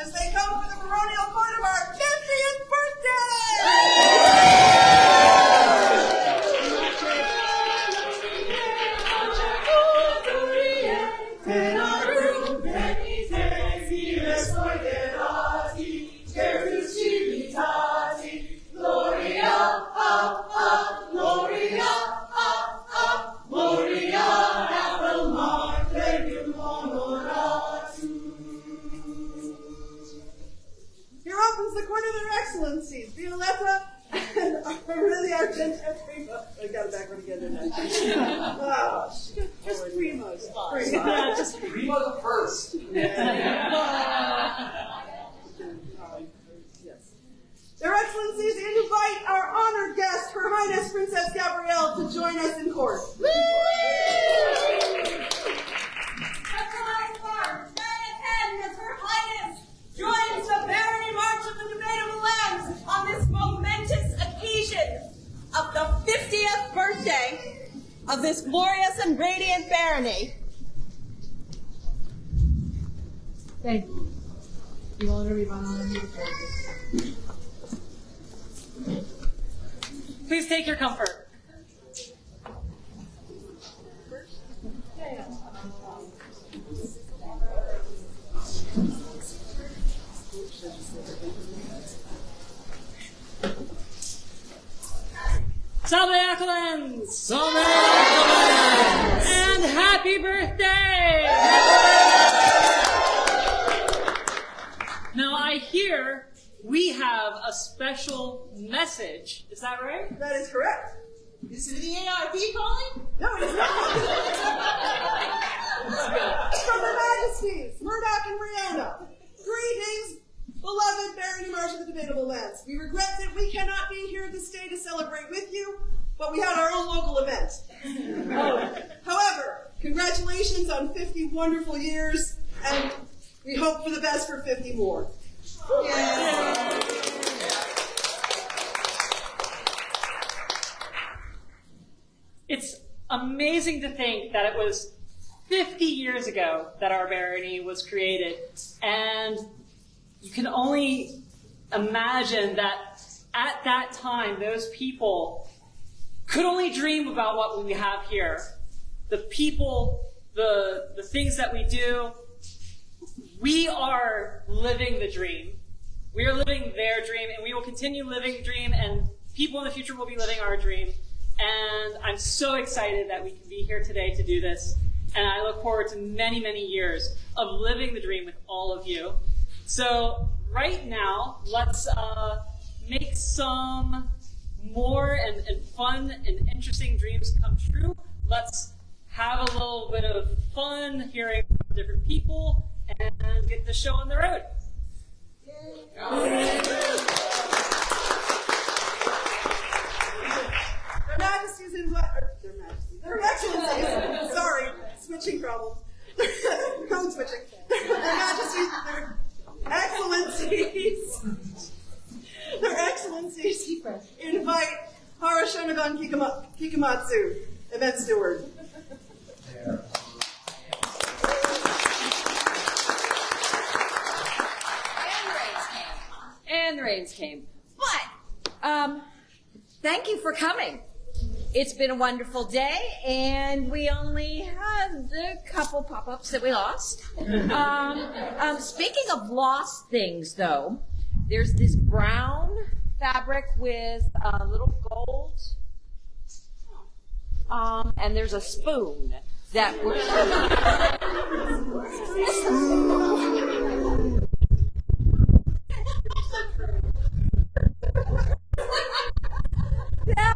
As they come for the Baronial court of our 50th Excellencies, Violetta and really our prima. I got it backward again, didn't I? Oh, just primos. Yeah, just primo the first. Yes. Their Excellencies invite our honored guest, Her Highness Princess Gabrielle, to join us in court. Joins the Barony March of the Debatable Lands on this momentous occasion of the 50th birthday of this glorious and radiant barony. Thank you. You all very much. Please take your comfort. Salve and happy birthday! Now I hear we have a special message. Is that right? That is correct. Is it the ARB calling? No, it is not. From Her Majesties, Murdoch and Rihanna. Greetings, beloved Barony March of the Debatable Lands. We regret that we cannot be here this day to celebrate with you, but we had our own local event. However, congratulations on 50 wonderful years, and we hope for the best for 50 more. Yay. It's amazing to think that it was 50 years ago that our barony was created, and you can only imagine that at that time, those people could only dream about what we have here. The people, the things that we do, we are living the dream. We are living their dream, and we will continue living the dream, and people in the future will be living our dream. And I'm so excited that we can be here today to do this. And I look forward to many, many years of living the dream with all of you. So right now, let's make some more and fun and interesting dreams come true. Let's have a little bit of fun hearing from different people and get the show on the road. Their Majesties Their Excellencies, sorry, switching problem. Code switching. Their Excellencies invite Harashonagon Kikamatsu, event steward. And the rains came. But, thank you for coming. It's been a wonderful day, and we only had a couple pop-ups that we lost. Speaking of lost things, though, there's this brown fabric with a little gold, and there's a spoon that was... Now,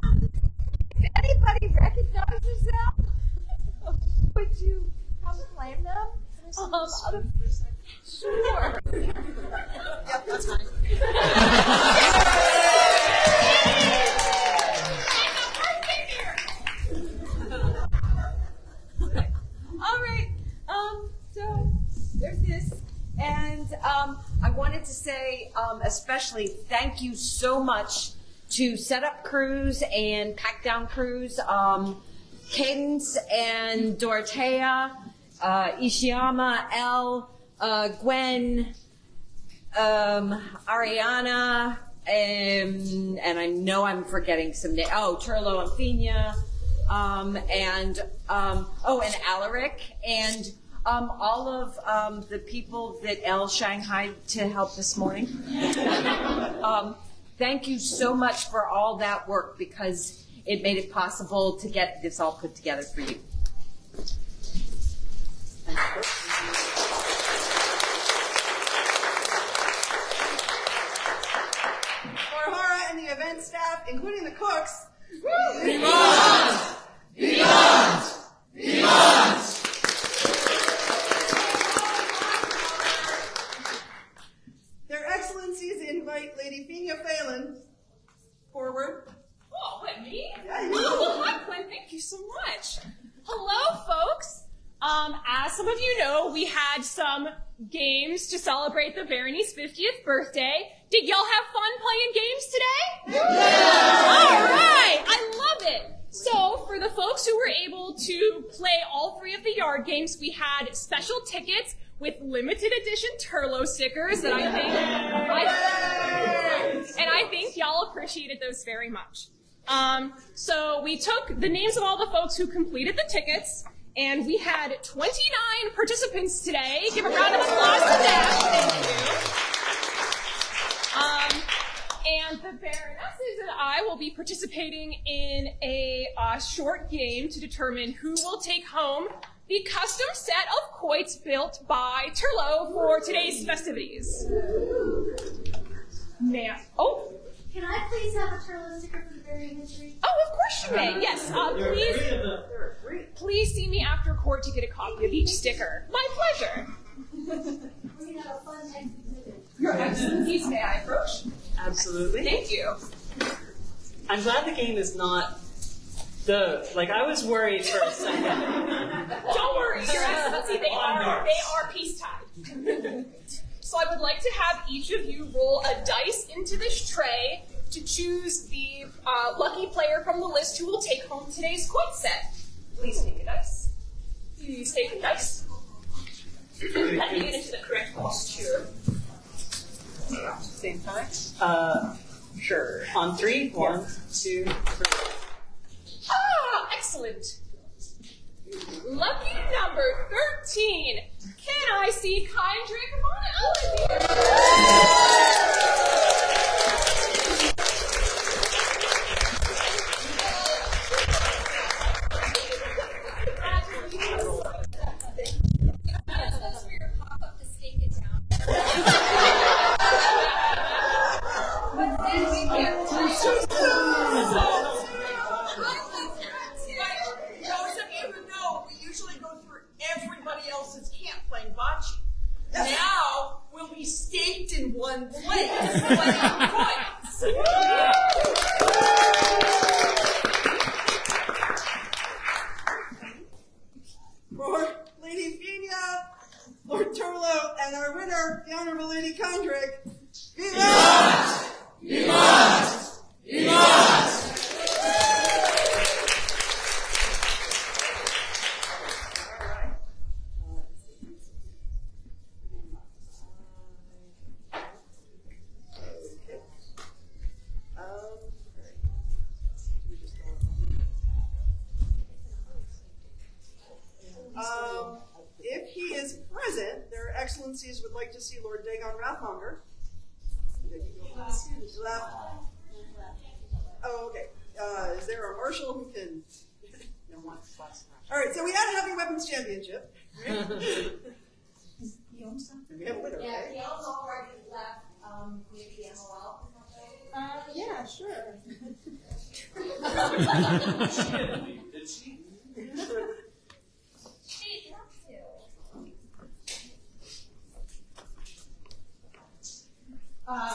if anybody recognizes them, would you come claim them? Sure. Yep, that's fine. All right. So there's this, and I wanted to say especially thank you so much to Setup Crews and Pack Down Crews, Cadence and Dorothea, Ishiyama, Elle, Gwen, Ariana, and I know I'm forgetting some names. Oh, Turlo and Fina, and Alaric, and all of the people that Elle shanghaied to help this morning. Thank you so much for all that work, because it made it possible to get this all put together for you. For Hara and the event staff, including the cooks, Their Excellencies invite Lady Fina Phelan forward. Oh, what, me? Yeah, you. Oh, hi, Gwen. Thank you so much. Hello, folks. As some of you know, we had some games to celebrate the Barony's 50th birthday. Did y'all have fun playing games today? Yeah! All right. I love it. So, for the folks who were able to play all three of the yard games, we had special tickets with limited edition Turlo stickers that I think y'all appreciated those very much. So we took the names of all the folks who completed the tickets, and we had 29 participants today. Give a round of applause to them. Thank you. And the Baronesses and I will be participating in a short game to determine who will take home the custom set of quoits built by Turlo for today's festivities. Now, Can I please have a Turlo sticker for the Barony history? Oh, of course you may. Yes, please see me after court to get a copy of each sticker. My pleasure. We're going to have a fun exhibit. Your Excellencies, may I approach? Absolutely. Thank you. I'm glad the game is not I was worried for a second. Don't worry, Your Excellency, they are peace-tied. So I would like to have each of you roll a dice into this tray to choose the lucky player from the list who will take home today's quote set. Please take a dice. Please take a dice. Let me get into the correct posture. Same time? Sure. On three? 1, 2, 3. Ah, excellent. Lucky number 13. Can I see Kindred? Come on out of Those of you who know, we usually go through everybody else's camp playing bocce. Now we'll be staked in one place, 20 points. For Lady Fina, Lord Turlo, and our winner, the Honorable Lady Condrick. Viva! Viva! Viva! If he is present, their excellencies would like to see Lord Dagon Wrathmonger. Oh, okay. Is there a marshal who can... All right, so we had a heavy weapons championship. Right? We have a winner, Yeah, right? he also already left maybe MOL. Yeah, sure.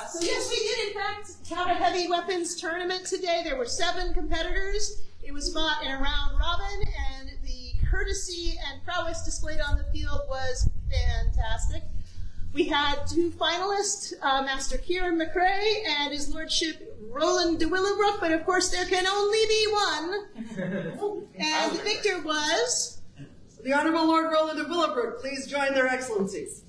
So yes, we did in fact have a heavy weapons tournament today. There were 7 competitors. It was fought in a round robin, and the courtesy and prowess displayed on the field was fantastic. We had 2 finalists, Master Kieran McRae and His Lordship Roland de Willowbrook, but of course there can only be one. And the victor was... The Honorable Lord Roland of Willowbrook, please join their excellencies.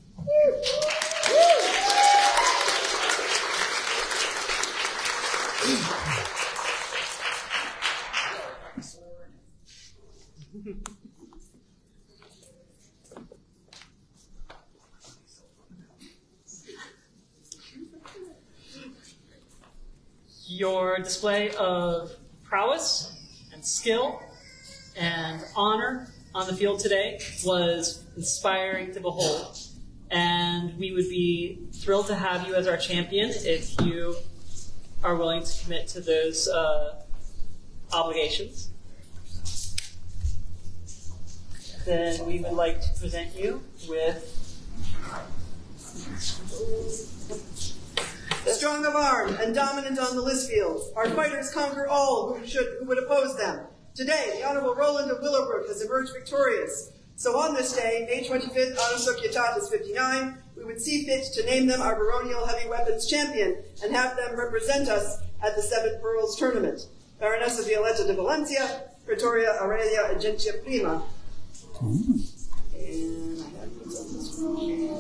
Your display of prowess and skill and honor on the field today was inspiring to behold. And we would be thrilled to have you as our champion if you are willing to commit to those obligations. Then we would like to present you with Strong of arm and dominant on the list field, our fighters conquer all who would oppose them. Today, the Honorable Roland of Willowbrook has emerged victorious. So on this day, May 25th, Anno Societatis 59, we would see fit to name them our Baronial Heavy Weapons Champion and have them represent us at the 7 Pearls Tournament. Baronessa Violetta de Valencia, Pretoria Aurelia Agentia Prima. And I have this on the scroll.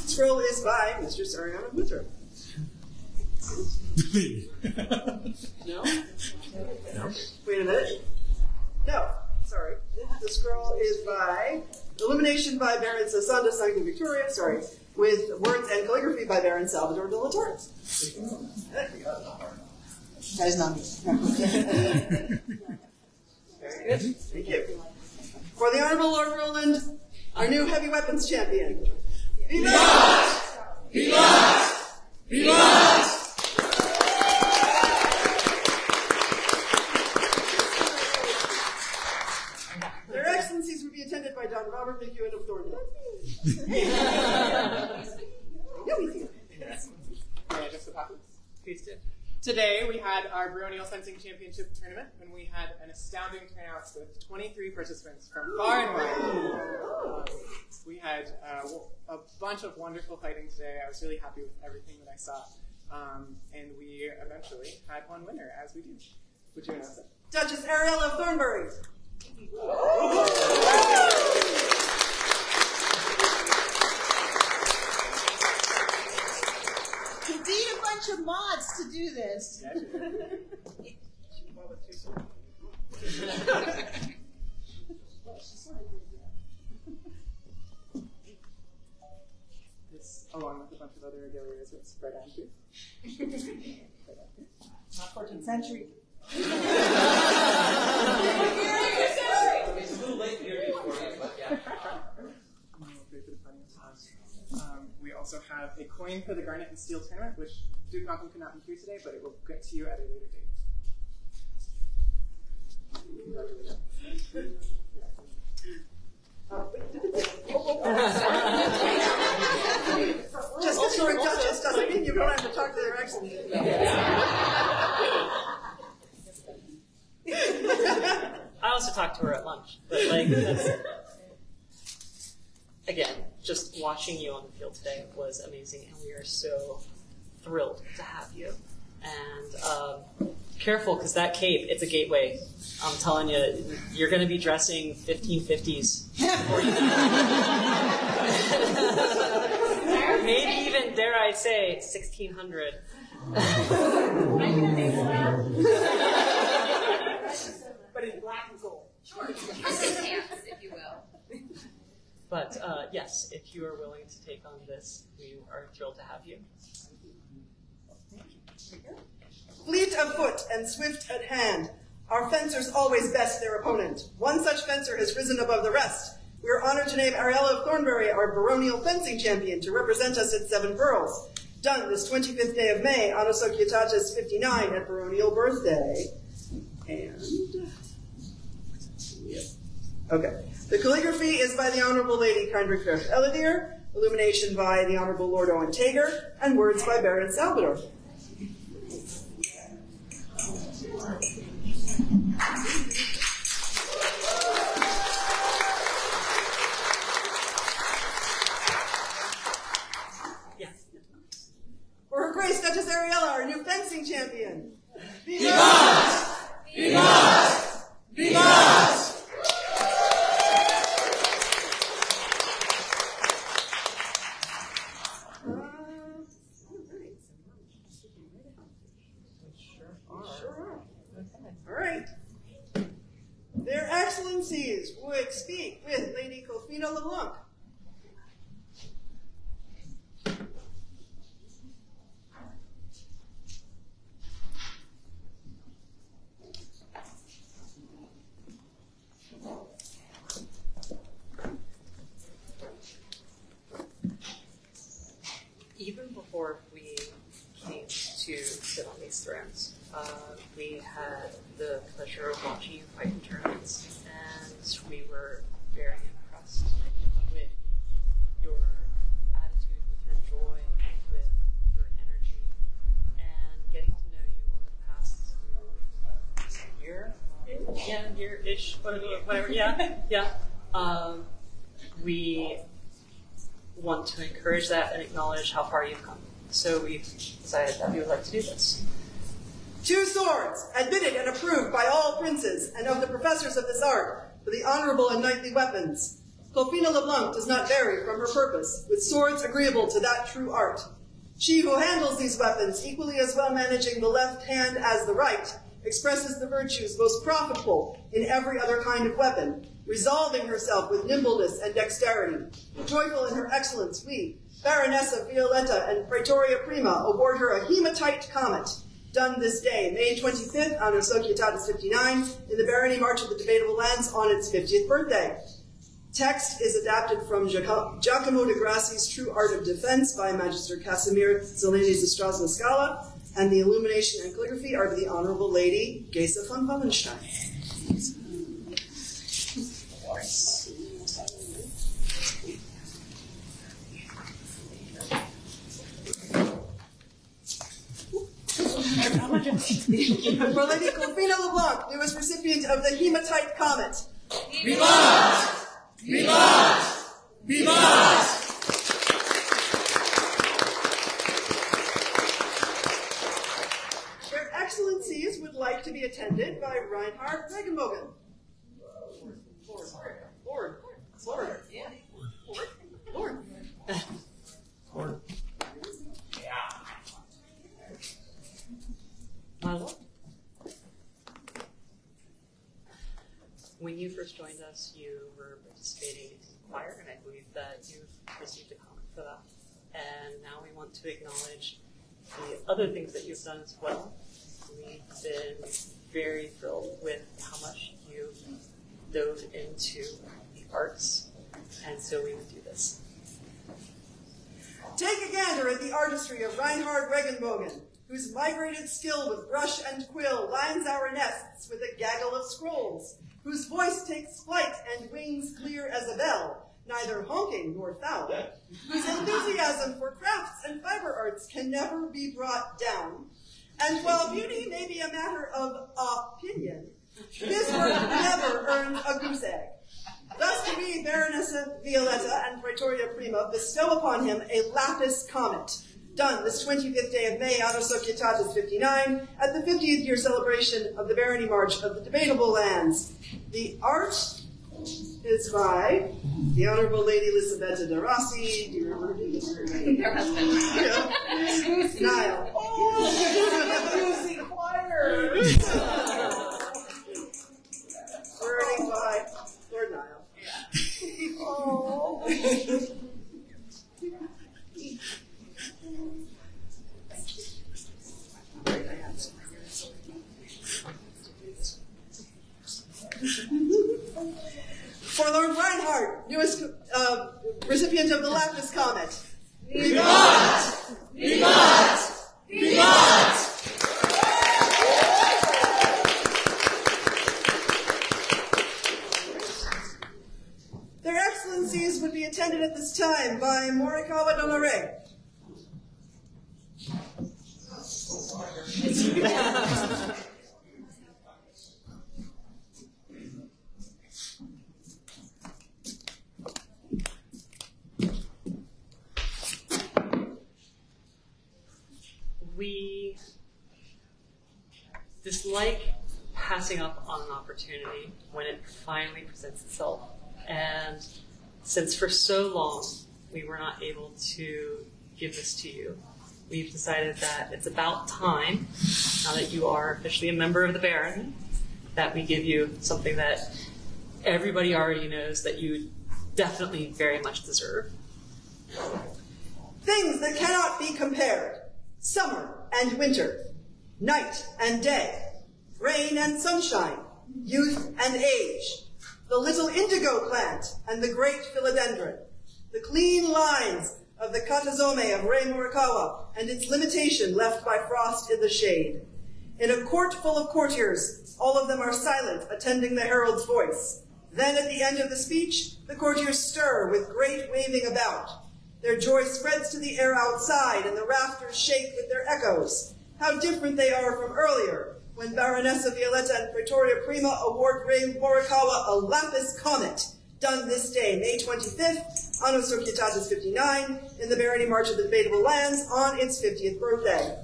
Scroll is by Mr. Sariana Mutter. No? No. Wait a minute. No, sorry. The scroll is by illumination by Baron Sasanda Sancta Victoria, sorry, with words and calligraphy by Baron Salvador de la Torres. That is not me. Very good. Thank you. For the Honorable Lord Roland, our new heavy weapons champion. Viva! Viva! Viva! Their Excellencies would be attended by Don Robert McEwen of Thorndale. Please do. Today we had our Baronial Fencing Championship tournament, and we had an astounding turnout with 23 participants from far and wide. We had a bunch of wonderful fighting today. I was really happy with everything that I saw. And we eventually had one winner, as we do. Would you announce it? Duchess Ariel of Thornbury. You need a bunch of mods to do this. This, along with a bunch of other regalias, was right on too. Not 14th century. It's a little late here before you, but yeah. We also have a coin for the Garnet and Steel tournament, which Duke Malcolm could not be here today, but it will get to you at a later date. Congratulations. excellent. I also talked to her at lunch, but like, that's, again, just watching you on the field today was amazing, and we are so thrilled to have you. And careful, because that cape, it's a gateway. I'm telling you, you're going to be dressing 1550s before you know. Maybe even, dare I say, 1600. But in black and gold. Sure. If you will. But yes, if you are willing to take on this, we are thrilled to have you. Fleet of foot and swift at hand, our fencers always best their opponent. One such fencer has risen above the rest. We are honored to name Ariella of Thornbury our baronial fencing champion to represent us at Seven Pearls. Done this 25th day of May, Anno Societatis 59 at baronial birthday. And... yep. Okay. The calligraphy is by the Honorable Lady Kendrick Ferth Elidir, illumination by the Honorable Lord Owen Tager, and words by Baron Salvador. For Her Grace Duchess Ariella, our new fencing champion. Vivat! Vivat! Vivat! All right. Their Excellencies would speak with Lady Cofina LeBlanc. Even before we came to sit on these thrones, we had the pleasure of watching you fight in tournaments, and we were very impressed with your attitude, with your joy, with your energy, and getting to know you over the past year, year-ish, whatever, yeah. We want to encourage that and acknowledge how far you've come. So we've decided that we would like to do this. 2 swords, admitted and approved by all princes and of the professors of this art for the honorable and knightly weapons. Cofina LeBlanc does not vary from her purpose, with swords agreeable to that true art. She who handles these weapons, equally as well managing the left hand as the right, expresses the virtues most profitable in every other kind of weapon, resolving herself with nimbleness and dexterity. Joyful in her excellence, we, Baronessa Violetta and Praetoria Prima, award her a hematite comet, done this day, May 25th, Anno Societatis 59, in the Barony March of the Debatable Lands on its 50th birthday. Text is adapted from Giacomo de Grassi's True Art of Defense by Magister Casimir Zeleni Strasna Scala, and the illumination and calligraphy are to the Honorable Lady Gesa von Wallenstein. For Lady Cofina LeBlanc, newest recipient of the Hematite Comet. Vivat! Vivat! Vivat! Their Excellencies would like to be attended by Reinhard Regenbogen. Lord. My lord. When you first joined us, you were participating in the choir, and I believe that you've received a comment for that. And now we want to acknowledge the other things that you've done as well. We've been very thrilled with how much you've dove into the arts, and so we would do this. Take a gander at the artistry of Reinhard Regenbogen, whose migrated skill with brush and quill lines our nests with a gaggle of scrolls, whose voice takes flight and wings clear as a bell, neither honking nor foul, whose enthusiasm for crafts and fiber arts can never be brought down. And while beauty may be a matter of opinion, this work never earns a goose egg. Thus do we, Baronessa Violetta and Praetoria Prima, bestow upon him a lapis comet, done this 25th day of May, Anno Societatis 59, at the 50th year celebration of the Barony March of the Debatable Lands. The art is by the Honorable Lady Lisabetta de Rossi. Do you remember her name? Their husband. Yeah. Niall. Oh, music choir. Wording by Lord Niall. Oh. For Lord Reinhardt, newest recipient of the Lapis Comet. Vivat! Vivat! Vivat! Their Excellencies would be attended at this time by Morikawa Donore. We dislike passing up on an opportunity when it finally presents itself. And since for so long we were not able to give this to you, we've decided that it's about time, now that you are officially a member of the Barony, that we give you something that everybody already knows that you definitely very much deserve. Things that cannot be compared. Summer and winter, night and day, rain and sunshine, youth and age, the little indigo plant and the great philodendron, the clean lines of the katazome of Rei Morikawa and its limitation left by frost in the shade. In a court full of courtiers, all of them are silent, attending the herald's voice. Then at the end of the speech, the courtiers stir with great waving about. Their joy spreads to the air outside, and the rafters shake with their echoes. How different they are from earlier, when Baronessa Violetta and Praetoria Prima award Rei Morikawa a lapis comet, done this day, May 25th, Anno Societatis 59, in the Barony March of the Debatable Lands, on its 50th birthday.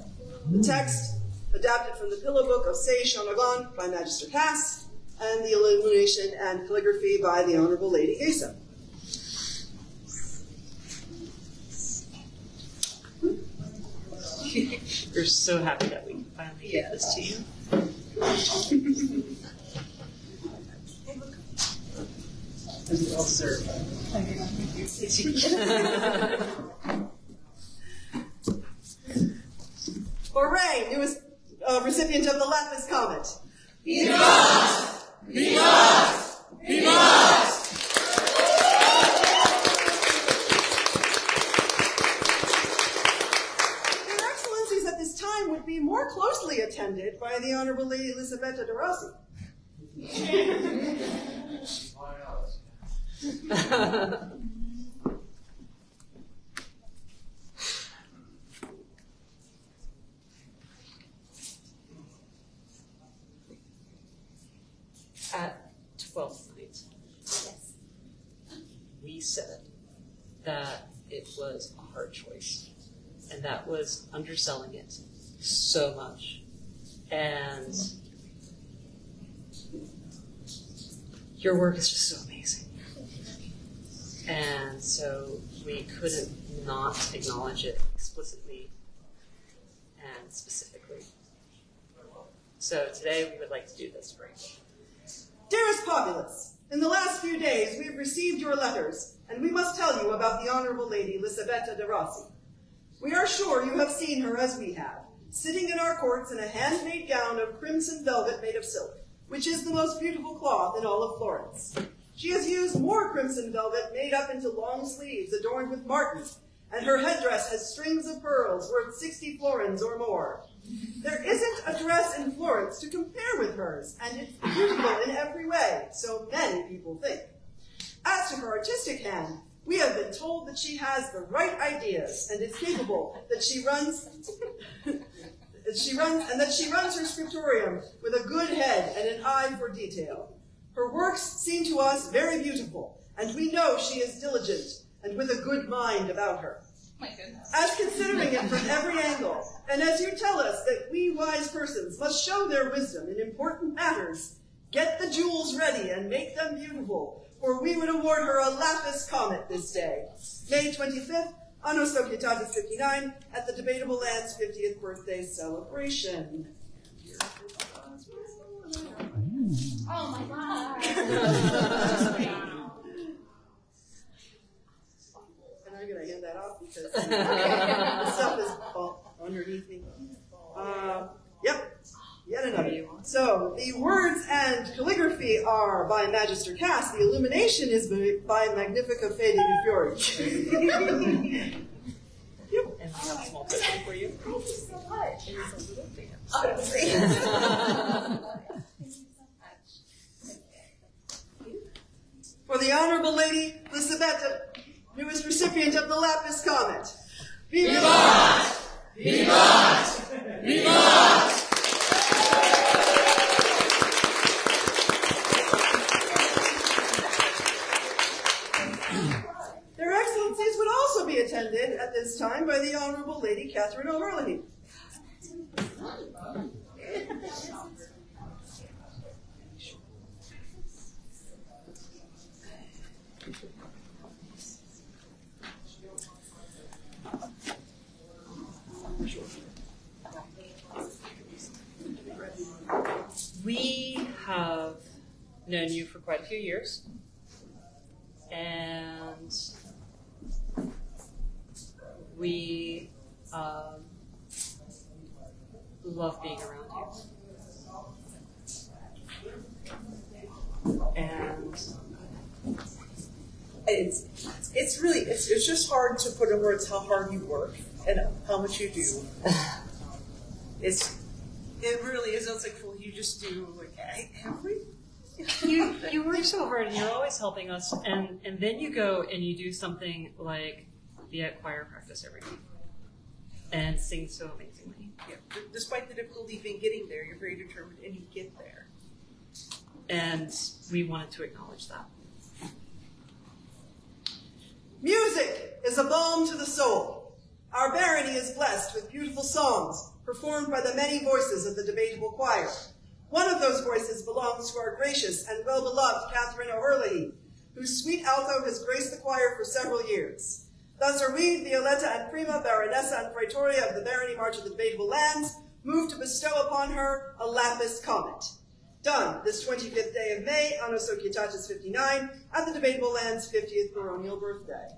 The text, adapted from the Pillow Book of Sei Shonagon by Magister Cass, and the illumination and calligraphy by the Honorable Lady Asa. We're so happy that we can finally give this to you. Well served. Hooray! Newest recipient of the Lapis Comet. Vivat! Vivat! Vivat! Your Excellencies at this time would be more closely attended by the Honorable Lady Lisabetta de Rossi. At 12th night, we said that it was a hard choice, and that was underselling it so much. And your work is just so amazing. And so we couldn't not acknowledge it explicitly and specifically. So today we would like to do this for you. Dearest Populace, in the last few days we have received your letters, and we must tell you about the Honorable Lady Lisabetta de Rossi. We are sure you have seen her as we have, sitting in our courts in a handmade gown of crimson velvet made of silk, which is the most beautiful cloth in all of Florence. She has used more crimson velvet made up into long sleeves adorned with martens, and her headdress has strings of pearls worth 60 florins or more. There isn't a dress in Florence to compare with hers, and it's beautiful in every way, so many people think. As to her artistic hand, we have been told that she has the right ideas and is capable, that she runs her scriptorium with a good head and an eye for detail. Her works seem to us very beautiful, and we know she is diligent and with a good mind about her. My goodness. As considering it from every angle, and as you tell us that we wise persons must show their wisdom in important matters, get the jewels ready and make them beautiful, for we would award her a lapis comet this day, May 25th, Anno Societatis 59, at the Debatable Land's 50th birthday celebration. Oh my god. And I'm going to hand that off because the stuff is underneath me. Yep, yet another. So the words and calligraphy are by Magister Cass. The illumination is by Magnifica Fede di Fiori. Yep. And we have a small present for you. Thank you so much. It is a little thing. For the Honorable Lady Lisabetta, newest recipient of the Lapis Comet. Vivat! Vivat! Vivat! Their Excellencies would also be attended at this time by the Honorable Lady Catherine O'Hurley. We have known you for quite a few years, and we love being around you. And it's just hard to put in words how hard you work and how much you do. It really is. It's like, well, you just do like every. You work so hard, and you're always helping us, and then you go and you do something like be at choir practice every week and sing so amazingly. Yeah, despite the difficulty in getting there, you're very determined and you get there. And we wanted to acknowledge that. Music is a balm to the soul. Our barony is blessed with beautiful songs performed by the many voices of the Debatable Choir. One of those voices belongs to our gracious and well-beloved Catherine O'Hurley, whose sweet alto has graced the choir for several years. Thus are we, Violetta and Prima, Baronessa and Praetoria of the Barony March of the Debatable Lands, moved to bestow upon her a lapis comet. Done this 25th day of May, Anno Societatis 59, at the Debatable Lands' 50th baronial birthday.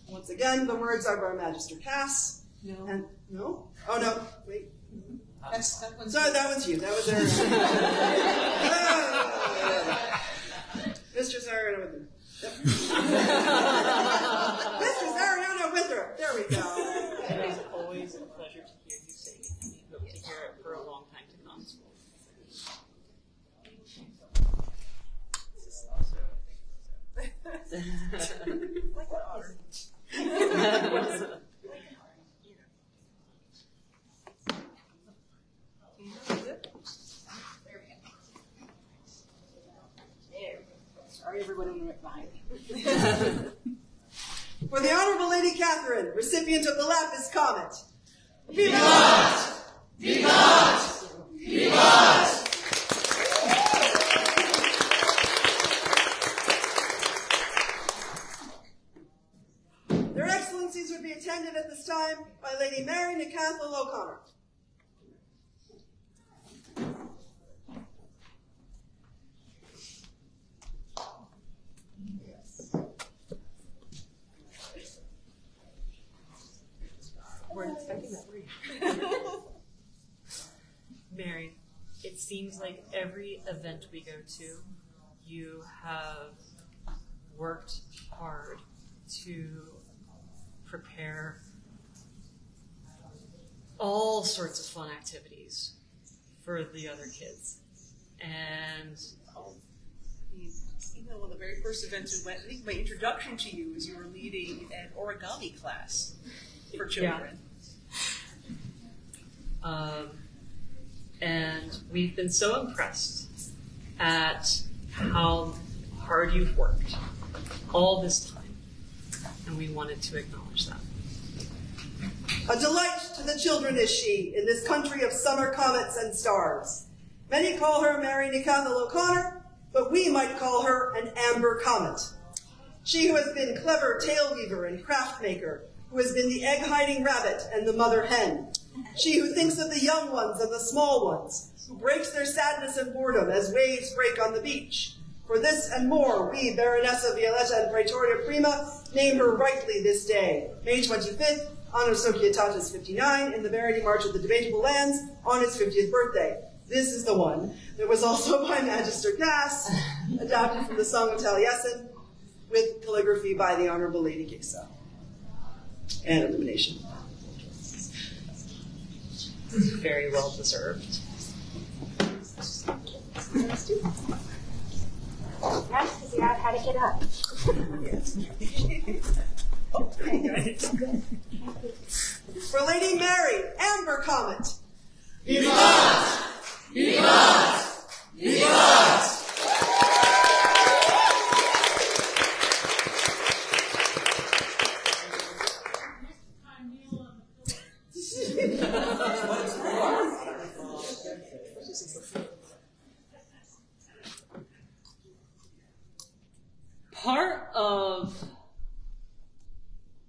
Once again, the words are by Magister Cass. No. And, no? Oh, no. Wait. That one's Sorry, that one's you. That was Ariana. Mistress Ariana Winther. Yep. Mistress Ariana Winther. There we go. It is always a pleasure to hear you sing, and we hope to hear it for a long time to come. Like an otter. Sorry, everyone went behind me. For the Honorable Lady Catherine, recipient of the Lapis Comet. Vivat! Vivat! Vivat! Their Excellencies would be attended at this time by Lady Mary Nicathal O'Connor. We're expecting that for you. Mary, it seems like every event we go to, you have worked hard to prepare all sorts of fun activities for the other kids. And One of the very first events we went, I think my introduction to you was you were leading an origami class for children. And we've been so impressed at how hard you've worked all this time, and we wanted to acknowledge that. A delight to the children is she, in this country of summer comets and stars. Many call her Mary Nicathal O'Connor, but we might call her an amber comet. She who has been clever tale weaver and craft maker, who has been the egg-hiding rabbit and the mother hen. She who thinks of the young ones and the small ones, who breaks their sadness and boredom as waves break on the beach. For this and more, we, Baronessa Violetta and Praetoria Prima, name her rightly this day, May 25th, Anno Societatis 59, in the Barony March of the Debatable Lands, on its 50th birthday. This is the one that was also by Magister Cass, adapted from the Song of Taliesin, with calligraphy by the Honorable Lady Gixa. And illumination. Very well deserved. Yes, to figure out how to get up. For Lady Mary, Amber Comet. Vivat! Vivat! Vivat! Part of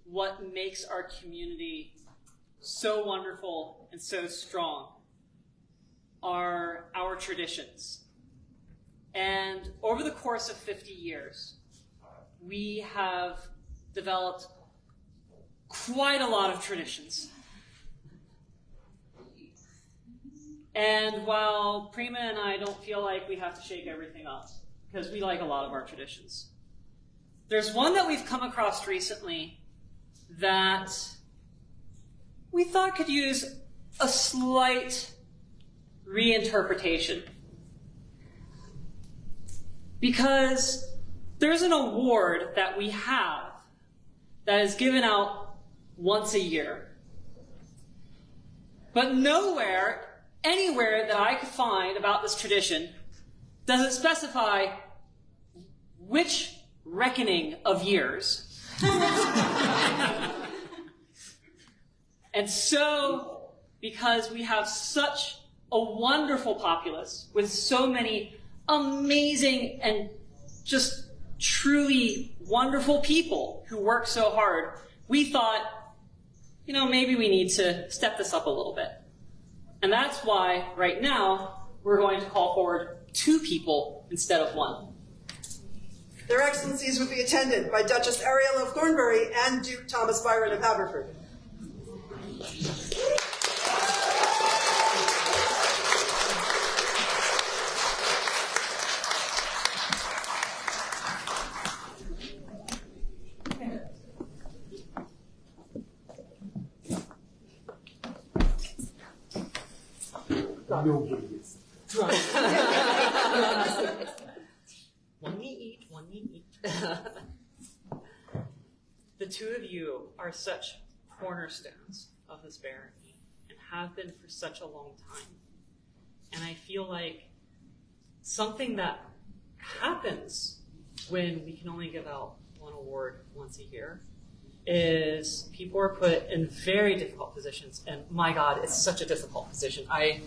what makes our community so wonderful and so strong are our traditions. And over the course of 50 years, we have developed quite a lot of traditions. And while Prima and I don't feel like we have to shake everything up, because we like a lot of our traditions, there's one that we've come across recently that we thought could use a slight reinterpretation. Because there's an award that we have that is given out once a year. But nowhere, anywhere that I could find about this tradition does it specify which reckoning of years. And so, because we have such a wonderful populace with so many amazing and just truly wonderful people who work so hard, we thought, maybe we need to step this up a little bit. And that's why, right now, we're going to call forward 2 people instead of 1. Their Excellencies would be attended by Duchess Ariel of Thornbury and Duke Thomas Byron of Haverford. One me eat. The 2 of you are such cornerstones of this barony and have been for such a long time. And I feel like something that happens when we can only give out 1 award once a year is people are put in very difficult positions. And my God, it's such a difficult position. I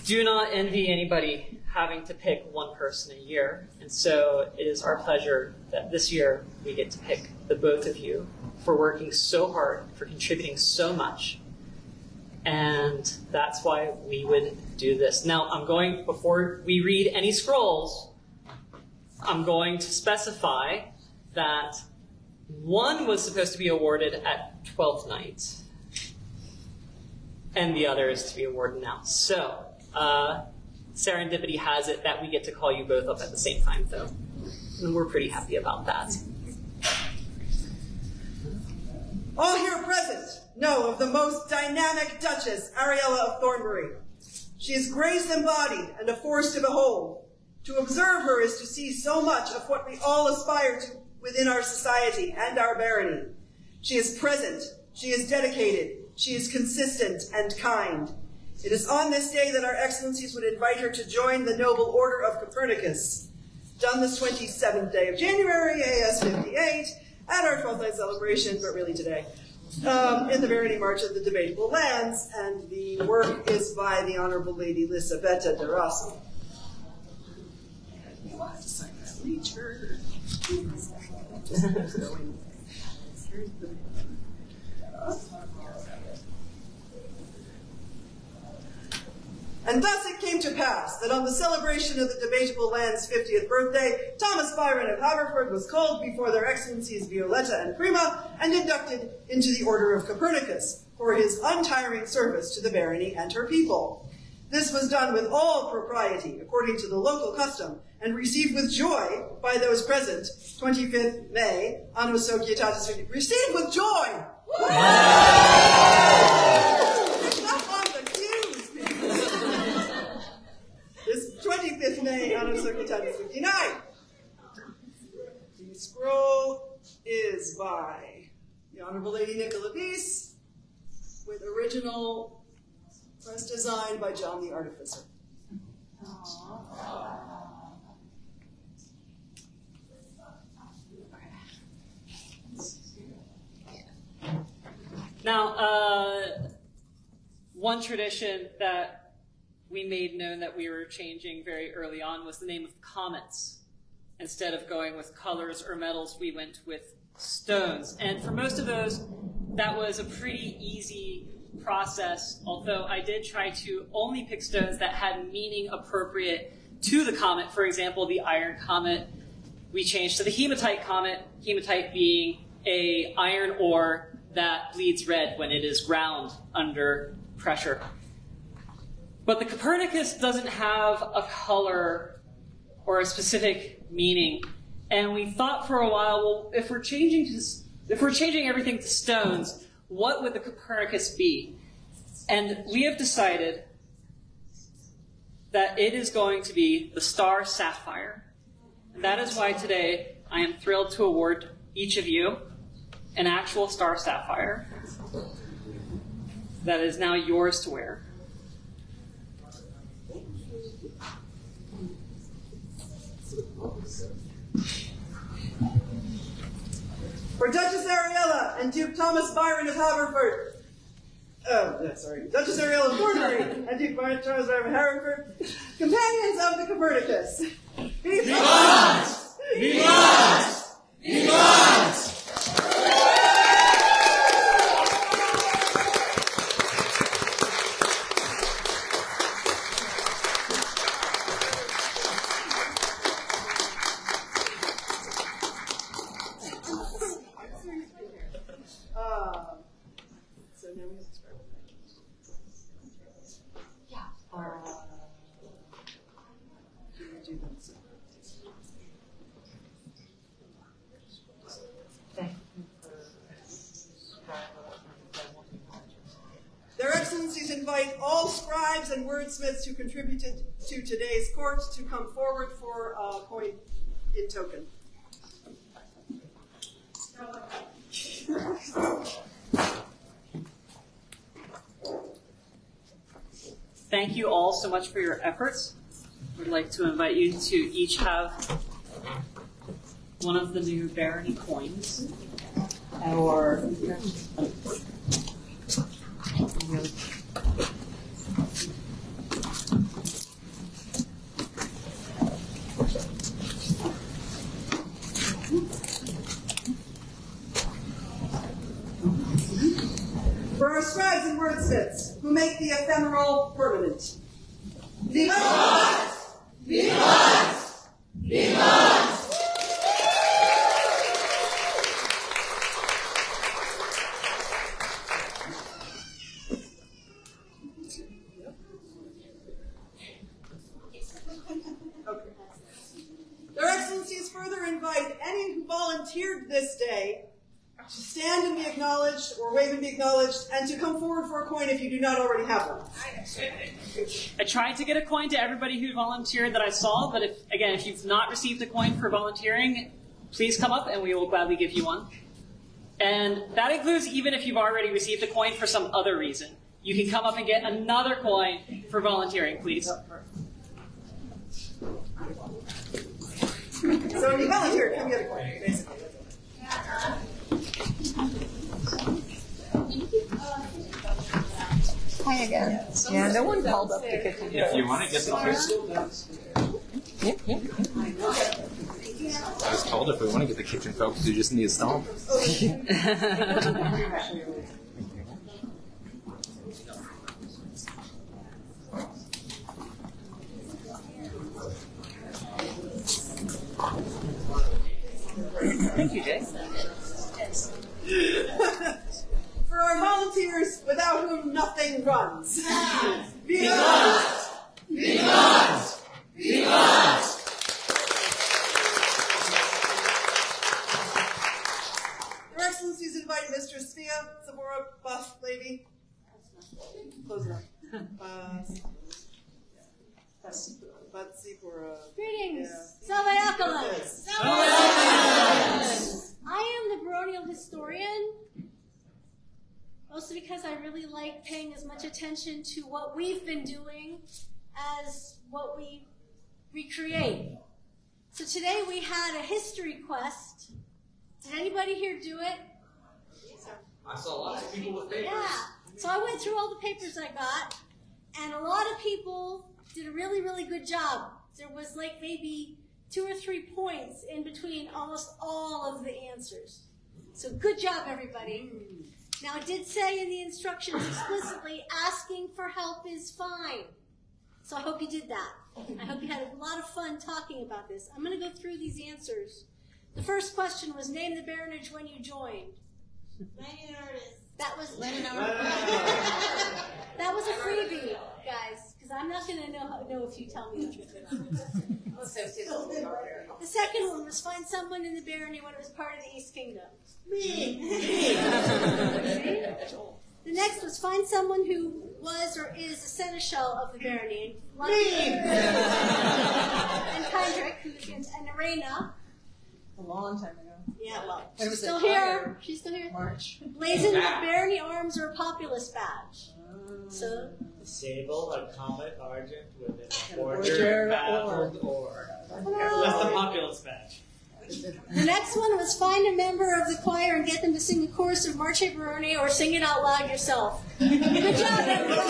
do not envy anybody having to pick 1 person a year. And so it is our pleasure that this year we get to pick the both of you for working so hard, for contributing so much. And that's why we would do this. Now, before we read any scrolls, I'm going to specify that 1 was supposed to be awarded at 12th night, and the other is to be awarded now. So, serendipity has it that we get to call you both up at the same time, though. And we're pretty happy about that. All here present know of the most dynamic Duchess, Ariella of Thornbury. She is grace embodied and a force to behold. To observe her is to see so much of what we all aspire to within our society and our barony. She is present, she is dedicated, she is consistent and kind. It is on this day that our excellencies would invite her to join the noble order of Copernicus, done this 27th day of January, AS 58, at our 12th night celebration, but really today, in the Barony March of the Debatable Lands, and the work is by the Honorable Lady Lisabetta de Rossi. You'll have to sign that later. And thus it came to pass that on the celebration of the Debatable Land's 50th birthday, Thomas Byron of Haverford was called before their excellencies Violetta and Prima and inducted into the Order of Copernicus for his untiring service to the barony and her people. This was done with all propriety, according to the local custom, and received with joy by those present, 25th May, Anno Societatis Fidei. Received with joy! This 25th May, Anno Societatis 59. The scroll is by the Honorable Lady Nicola Peace, with original press design by John the Artificer. Now, one tradition that we made known that we were changing very early on was the name of comets. Instead of going with colors or metals, we went with stones. And for most of those, that was a pretty easy process, although I did try to only pick stones that had meaning appropriate to the comet. For example, the iron comet, we changed to the hematite comet, hematite being an iron ore that bleeds red when it is round under pressure. But the Copernicus doesn't have a color or a specific meaning. And we thought for a while, well, if we're changing everything to stones, what would the Copernicus be? And we have decided that it is going to be the star sapphire. And that is why today I am thrilled to award each of you an actual star sapphire that is now yours to wear. For Duchess Ariella and Duke Thomas Byron of Haverford. Duchess Ariella of Thornbury and Duke Thomas Byron of Haverford, companions of the Copernicus. Vivant! Vivant! Vivant! So now we have to start with Their Excellencies invite all scribes and wordsmiths who contributed to today's court to come forward for a coin in token. Thank you all so much for your efforts. We'd like to invite you to each have one of the new barony coins. Or for our scribes and wordsmiths who make the ephemeral permanent. Vivant! Vivant! Vivant! Their Excellencies further invite any who volunteered this day to stand and be acknowledged, or wave and be acknowledged, and to come forward for a coin if you do not already have one. I tried to get a coin to everybody who volunteered that I saw, but if you've not received a coin for volunteering, please come up and we will gladly give you one. And that includes even if you've already received a coin for some other reason. You can come up and get another coin for volunteering, please. So when you volunteer, come get a coin, basically. Hi again. Yeah, no one called up the kitchen. If you want to get the kitchen. I was told if we want to get the kitchen folks, you just need to stomp. Thank you, Jay. For our volunteers, without whom nothing runs. Vivant! Vivant! Vivant! Your Excellencies invite Mr. Svia, Zavora, Buff, Levy. Close enough. Greetings, Yeah. Salveaculas. I am the Baronial historian, mostly because I really like paying as much attention to what we've been doing as what we recreate. So today we had a history quest. Did anybody here do it? I saw lots of people with papers. Yeah. So I went through all the papers I got, and a lot of people did a really, really good job. There was like maybe 2 or 3 points in between almost all of the answers. So good job, everybody. Now, it did say in the instructions explicitly, asking for help is fine. So I hope you did that. I hope you had a lot of fun talking about this. I'm going to go through these answers. The first question was, name the baronage when you joined. That was that was a freebie, guys, because I'm not going to know if you tell me the truth. The second one was find someone in the barony when it was part of the East Kingdom. Me. The next was find someone who was or is a seneschal of the barony. Me. And Kendrick, and Arena. A long time ago. Yeah, well, When it was she's still a here. fire. She's still here. March. Blazoned with barony arms or a populist badge. So, Sable, a comet argent with an order, order, baffled or. That's the populist badge. the next one was find a member of the choir and get them to sing the chorus of Marche Baroni or sing it out loud yourself. Good job, everybody.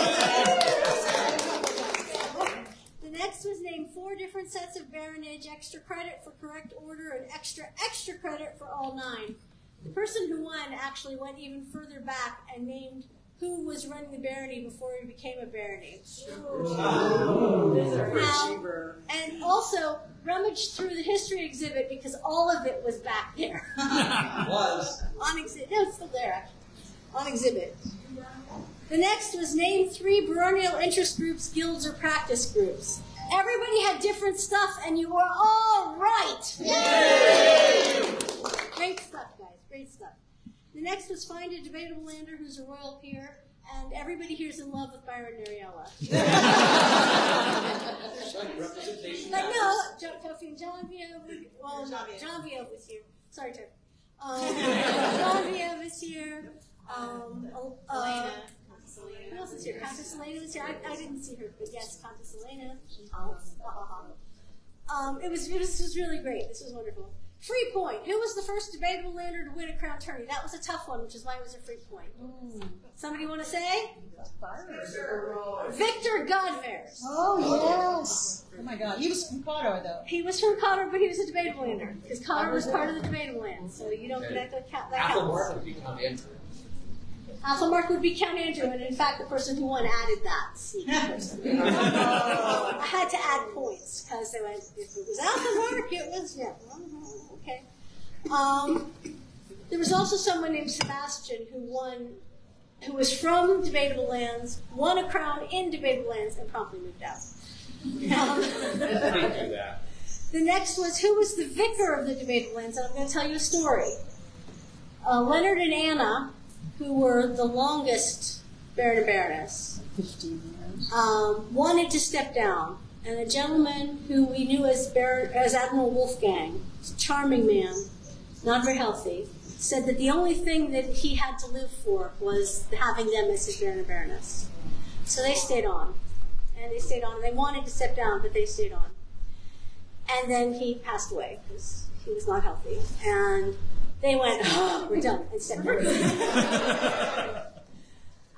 The next was name 4 different sets of baronage, extra credit for correct order, and extra credit for all 9. The person who won actually went even further back and named who was running the barony before he became a barony. And also rummaged through the history exhibit because all of it was back there. Was. On exhibit. No, it's still there, actually. On exhibit. The next was name 3 baronial interest groups, guilds, or practice groups. Everybody had different stuff, and you were all right. Yay! Great stuff, guys. Great stuff. The next was find a debatable lander who's a royal peer, and everybody here's in love with Byron Nariella. But no, John Vio, well, John Vio was here. Sorry, Terry. John Vio was here. Who else is here? Countess Elena was here. I didn't see her, but yes, Countess Elena. It was really great. This was wonderful. Free point. Who was the first debatable lander to win a crown tourney? That was a tough one, which is why it was a free point. Somebody want to say? Victor Godvers. Oh, yes. Oh, my God. He was from Cawdor, though. He was from Cawdor, but he was a debatable lander, because Cawdor was part of the debatable land, so you don't that counts. Applemark would be Count Andrew. Applemark would be Count Andrew, and in fact, the person who won added that. I had to add points, because they went, if it was Applemark, it was, yeah. Okay. There was also someone named Sebastian who was from Debatable Lands, won a crown in Debatable Lands, and promptly moved out. The next was who was the vicar of the Debatable Lands, and I'm going to tell you a story. Leonard and Anna, who were the longest Baron and Baroness, 15 years. Wanted to step down. And a gentleman who we knew as Admiral Wolfgang, a charming man, not very healthy, said that the only thing that he had to live for was having them as his Baron and Baroness. So they stayed on. And they stayed on. They wanted to step down, but they stayed on. And then he passed away because he was not healthy. And they went, oh, we're done, and stepped down.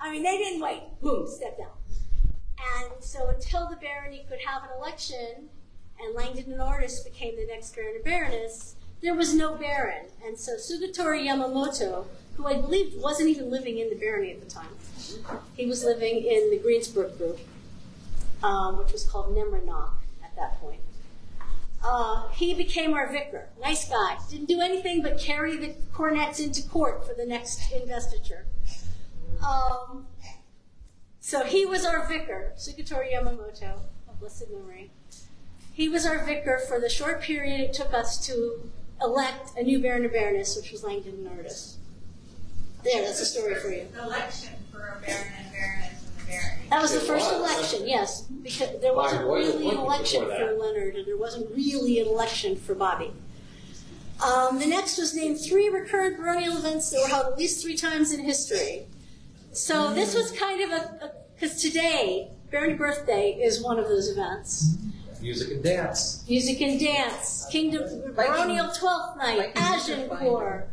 I mean, they didn't wait. Boom, stepped down. And so until the barony could have an election and Langdon and Artis became the next Baron and Baroness, there was no Baron. And so Sugatori Yamamoto, who I believe wasn't even living in the barony at the time, he was living in the Greensburg group, which was called Nemranock at that point. He became our vicar. Nice guy. Didn't do anything but carry the cornets into court for the next investiture. So he was our vicar, Sugatori Yamamoto, of blessed memory. He was our vicar for the short period it took us to elect a new Baron and Baroness, which was Langdon and Artis. There, that's a story for you. Election for a Baron and Baroness in the barony. That was the first election, yes, because there wasn't really an election for Leonard, and there wasn't really an election for Bobby. The next was named 3 recurrent baronial events that were held at least 3 times in history. So this was kind of because today, Barony Birthday is one of those events. Music and dance. Music and dance. Baronial 12th Night, Agincourt.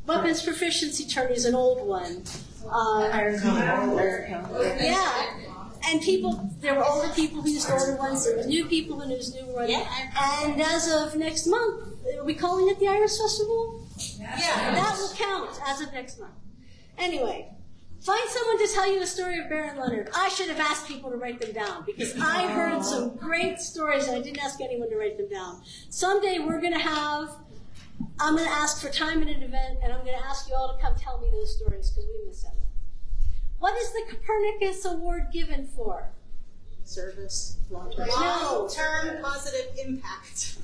Weapons Proficiency Tourney is an old one. Iron Cone. Yeah. And there were older people who used older ones, there were new people who used new ones. Yeah. And as of next month, are we calling it the Iris Festival? Yeah. That will count as of next month. Anyway, find someone to tell you a story of Baron Leonard. I should have asked people to write them down because I heard some great stories and I didn't ask anyone to write them down. Someday I'm going to ask for time in an event and I'm going to ask you all to come tell me those stories because we miss them. What is the Copernicus Award given for? Service. Long-term positive impact.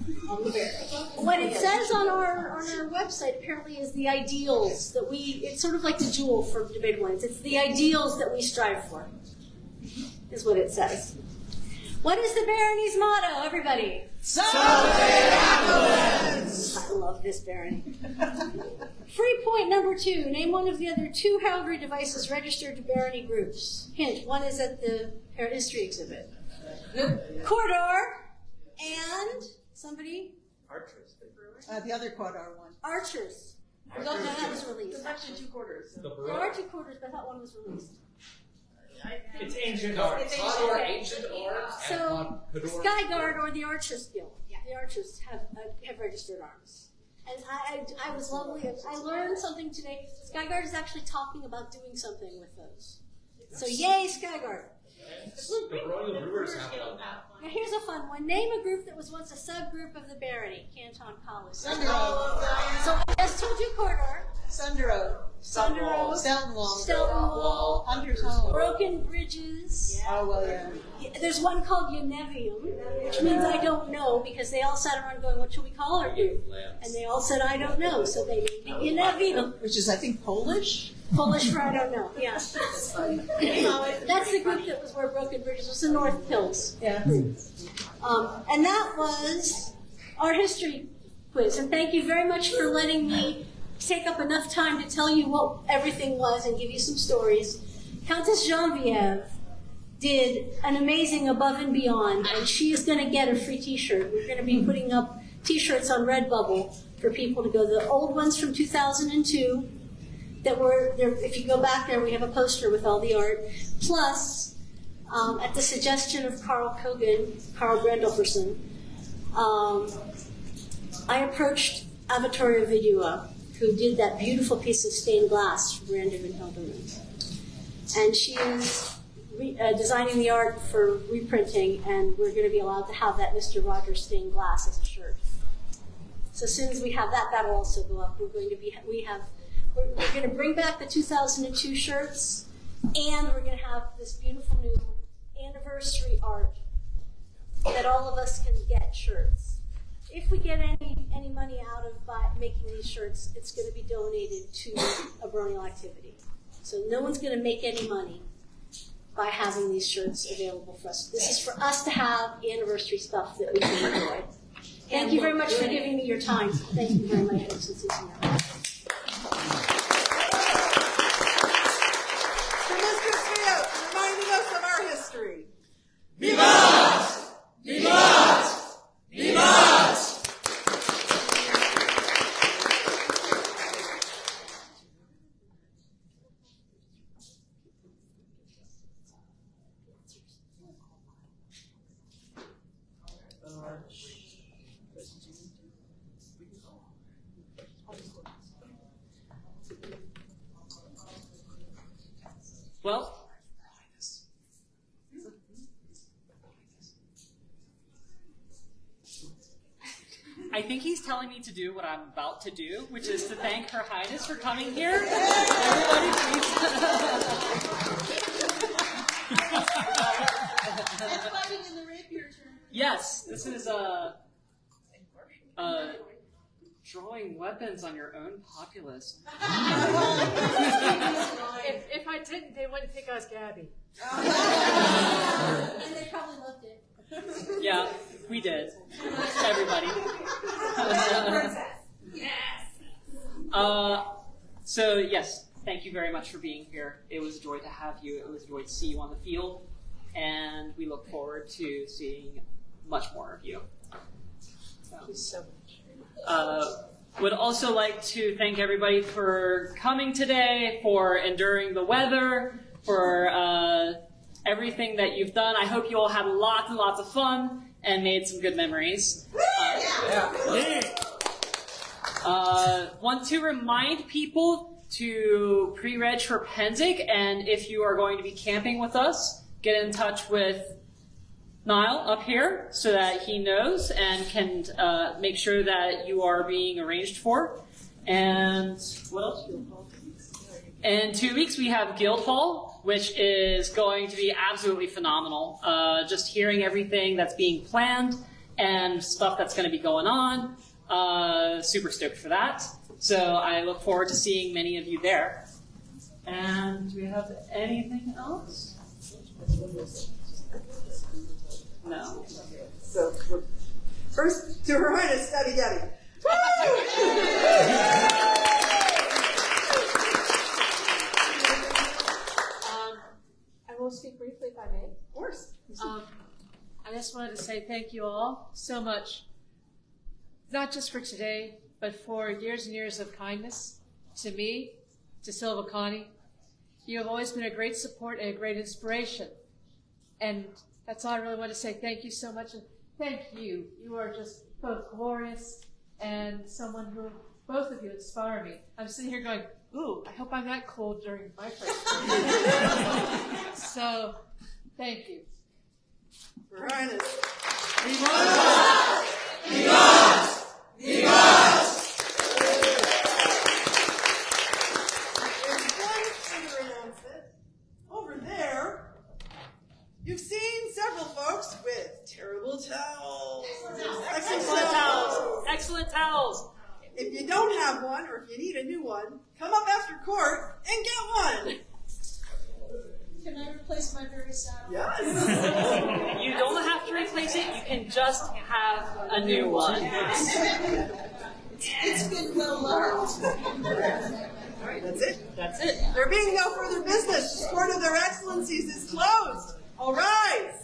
What it says on our website apparently is the ideals that it's sort of like the jewel for Debatable Ones. It's the ideals that we strive for, is what it says. What is the barony's motto, everybody? I love this barony. Free point number 2. Name one of the other 2 heraldry devices registered to barony groups. Hint, one is at the history exhibit. Corridor and somebody? Archers. The other Quadar one. Archers. I don't know that was released. There's actually 2 quarters. There are 2 quarters, but I thought one was released. It's ancient art. It's ancient art. So, Skyguard or the Archers Guild. The Archers have registered arms. And I was lovely. I learned something today. Skyguard is actually talking about doing something with those. So yay, Skyguard. The Baronial Brewers have one. Now here's a fun one. Name a group that was once a subgroup of the barony, Canton College. Sundero. So I just told you Corridor. Sundero. Stelton Wall. Hunter's Home. Broken Bridges. Yeah. Oh, well, yeah. There's one called Unevium, which means I don't know, because they all sat around going, what should we call our group? And they all said, I don't know, so they named it Unevium. Which is, I think, Polish? Polish for I don't know, yeah. That's the group that was where Broken Bridges was, the North Hills. Yeah. And that was our history quiz. And thank you very much for letting me take up enough time to tell you what everything was and give you some stories. Countess Genevieve did an amazing above and beyond, and she is going to get a free t-shirt. We're going to be putting up t-shirts on Redbubble for people to go. The old ones from 2002 that were there. If you go back there, we have a poster with all the art. Plus, at the suggestion of Carl Brandelferson, I approached Avatoria Vidua, who did that beautiful piece of stained glass for Random and Hildman. And she is designing the art for reprinting, and we're going to be allowed to have that Mr. Rogers stained glass as a shirt. So as soon as we have that, that'll also go up. We're going to bring back the 2002 shirts, and we're going to have this beautiful new anniversary art that all of us can get shirts. if we get any money out of by making these shirts, it's going to be donated to a Baronial activity. So no one's going to make any money by having these shirts available for us. This is for us to have anniversary stuff that we can enjoy. Thank you very much for giving me your time. Thank you very much, Excellencies. To Mr. Fiat, reminding us of our history. Vivat! Vivat! Vivat! Well, I think he's telling me to do what I'm about to do, which is to thank Her Highness for coming here. Everybody, please. Yes, this is drawing weapons on your own populace. If I didn't, they wouldn't think I was Gabby. And they probably loved it. Yeah, we did. Everybody. So yes, thank you very much for being here. It was a joy to have you. It was a joy to see you on the field, and we look forward to seeing much more of you. Thank you so much. Would also like to thank everybody for coming today, for enduring the weather, for everything that you've done. I hope you all had lots and lots of fun and made some good memories. Want to remind people to pre-reg for Penzic, and if you are going to be camping with us, get in touch with Niall up here so that he knows and can make sure that you are being arranged for. And what else? In 2 weeks we have Guildhall, which is going to be absolutely phenomenal. Just hearing everything that's being planned and stuff that's going to be going on. Super stoked for that. So I look forward to seeing many of you there. And do we have anything else? No. So, first, to Her Highness, Debbie Debbie. I will speak briefly if I may. Of course. I just wanted to say thank you all so much, not just for today, but for years and years of kindness to me, to Silva Connie. You have always been a great support and a great inspiration. And that's all I really want to say. Thank you so much. And thank you. You are just both glorious and someone who, both of you, inspire me. I'm sitting here going, ooh, I hope I'm that cool during my first year. So, thank you. Her Highness. Vivat! Vivat! Vivat! There's one further announcement. Over there, you've seen several folks with terrible towels. Excellent towels. Excellent towels. If you don't have one, or if you need a new one, come up after court and get one. Can I replace my very sad one? Yes. You don't have to replace it. You can just have a new one. It's been well learned. All right, that's it. That's it. There being no further business, the court of their excellencies is closed. All rise.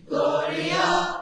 Gloria